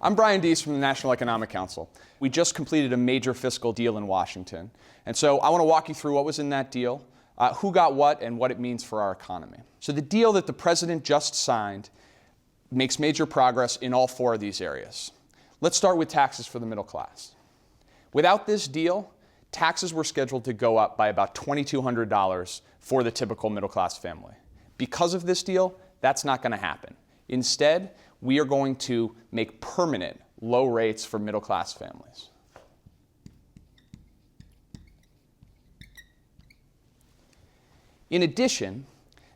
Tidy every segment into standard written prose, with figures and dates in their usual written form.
I'm Brian Deese from the National Economic Council. We just completed a major fiscal deal in Washington. And so I want to walk you through what was in that deal, who got what, and what it means for our economy. So the deal that the President just signed makes major progress in all four of these areas. Let's start with taxes for the middle class. Without this deal, taxes were scheduled to go up by about $2,200 for the typical middle class family. Because of this deal, that's not going to happen. Instead, we are going to make permanent low rates for middle class families. In addition,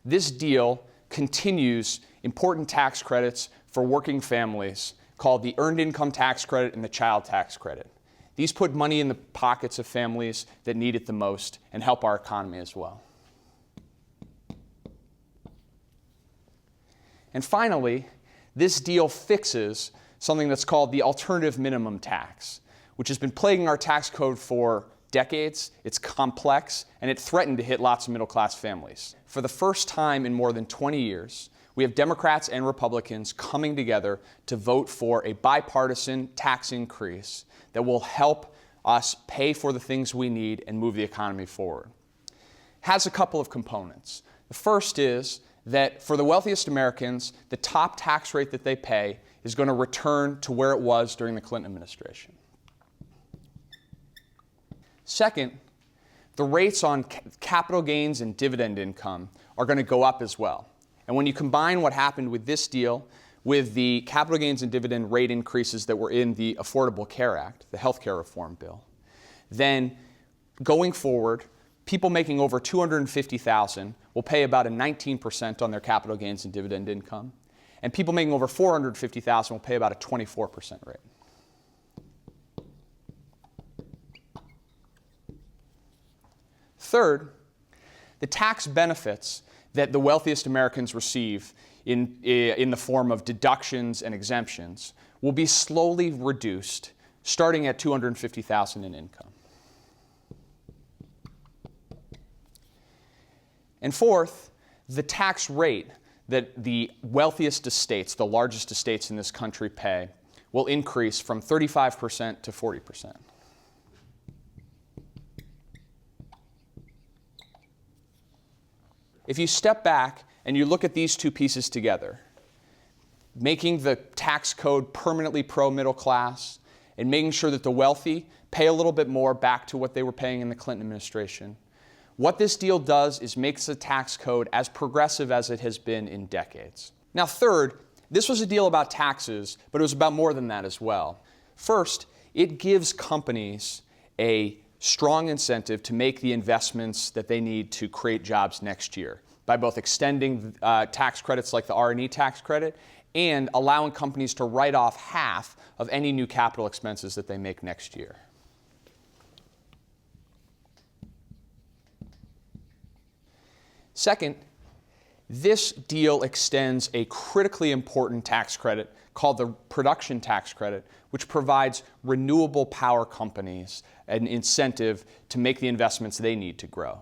this deal continues important tax credits for working families called the Earned Income Tax Credit and the Child Tax Credit. These put money in the pockets of families that need it the most and help our economy as well. And finally, this deal fixes something that's called the alternative minimum tax, which has been plaguing our tax code for decades. It's complex, and it threatened to hit lots of middle-class families. For the first time in more than 20 years, we have Democrats and Republicans coming together to vote for a bipartisan tax increase that will help us pay for the things we need and move the economy forward. It has a couple of components. The first is that for the wealthiest Americans, the top tax rate that they pay is going to return to where it was during the Clinton administration. Second, the rates on capital gains and dividend income are going to go up as well. And when you combine what happened with this deal with the capital gains and dividend rate increases that were in the Affordable Care Act, the health care reform bill, then going forward, people making over $250,000 will pay about a 19% on their capital gains and dividend income, and people making over $450,000 will pay about a 24% rate. Third, the tax benefits that the wealthiest Americans receive in the form of deductions and exemptions will be slowly reduced, starting at $250,000 in income. And fourth, the tax rate that the wealthiest estates, the largest estates in this country pay, will increase from 35% to 40%. If you step back and you look at these two pieces together, making the tax code permanently pro-middle class and making sure that the wealthy pay a little bit more back to what they were paying in the Clinton administration, what this deal does is makes the tax code as progressive as it has been in decades. Now, third, this was a deal about taxes, but it was about more than that as well. First, it gives companies a strong incentive to make the investments that they need to create jobs next year by both extending tax credits like the R&E tax credit and allowing companies to write off half of any new capital expenses that they make next year. Second, this deal extends a critically important tax credit called the production tax credit, which provides renewable power companies an incentive to make the investments they need to grow.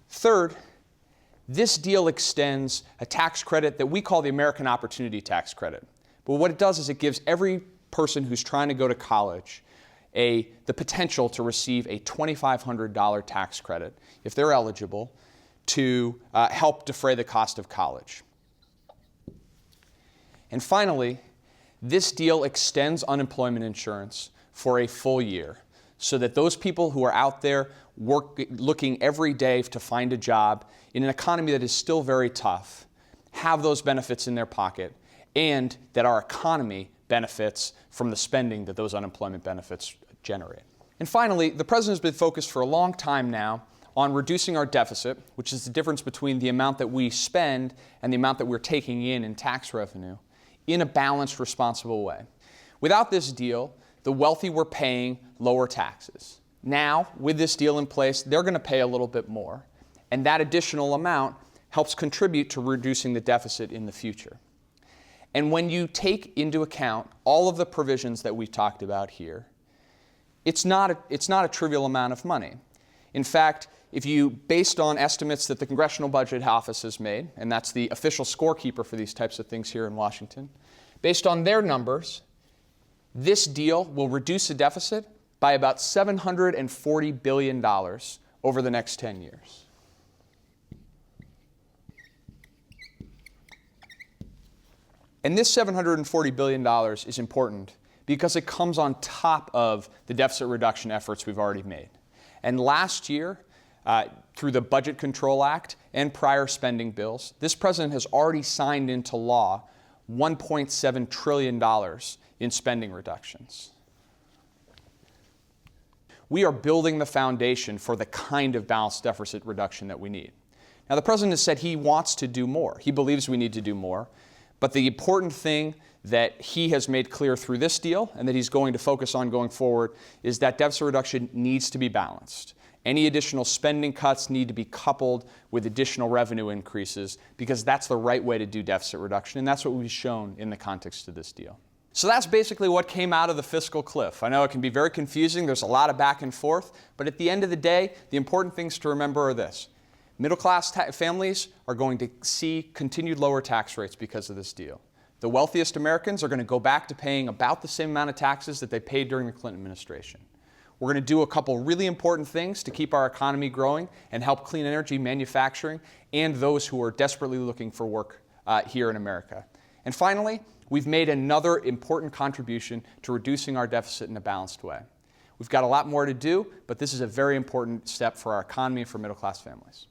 Third, this deal extends a tax credit that we call the American Opportunity Tax Credit. But what it does is it gives every person who's trying to go to college the potential to receive a $2,500 tax credit, if they're eligible, to help defray the cost of college. And finally, this deal extends unemployment insurance for a full year so that those people who are out there looking every day to find a job in an economy that is still very tough have those benefits in their pocket, and that our economy benefits from the spending that those unemployment benefits generate. And finally, the President has been focused for a long time now on reducing our deficit, which is the difference between the amount that we spend and the amount that we're taking in tax revenue, in a balanced, responsible way. Without this deal, the wealthy were paying lower taxes. Now, with this deal in place, they're going to pay a little bit more, and that additional amount helps contribute to reducing the deficit in the future. And when you take into account all of the provisions that we've talked about here, it's not a trivial amount of money. In fact, if you, based on estimates that the Congressional Budget Office has made, and that's the official scorekeeper for these types of things here in Washington, based on their numbers, this deal will reduce the deficit by about $740 billion over the next 10 years. And this $740 billion is important because it comes on top of the deficit reduction efforts we've already made. And last year, through the Budget Control Act and prior spending bills, this president has already signed into law $1.7 trillion in spending reductions. We are building the foundation for the kind of balanced deficit reduction that we need. Now, the president has said he wants to do more. He believes we need to do more. But the important thing that he has made clear through this deal and that he's going to focus on going forward is that deficit reduction needs to be balanced. Any additional spending cuts need to be coupled with additional revenue increases because that's the right way to do deficit reduction, and that's what we've shown in the context of this deal. So that's basically what came out of the fiscal cliff. I know it can be very confusing. There's a lot of back and forth. But at the end of the day, the important things to remember are this. Middle-class families are going to see continued lower tax rates because of this deal. The wealthiest Americans are going to go back to paying about the same amount of taxes that they paid during the Clinton administration. We're going to do a couple really important things to keep our economy growing and help clean energy manufacturing and those who are desperately looking for work here in America. And finally, we've made another important contribution to reducing our deficit in a balanced way. We've got a lot more to do, but this is a very important step for our economy and for middle-class families.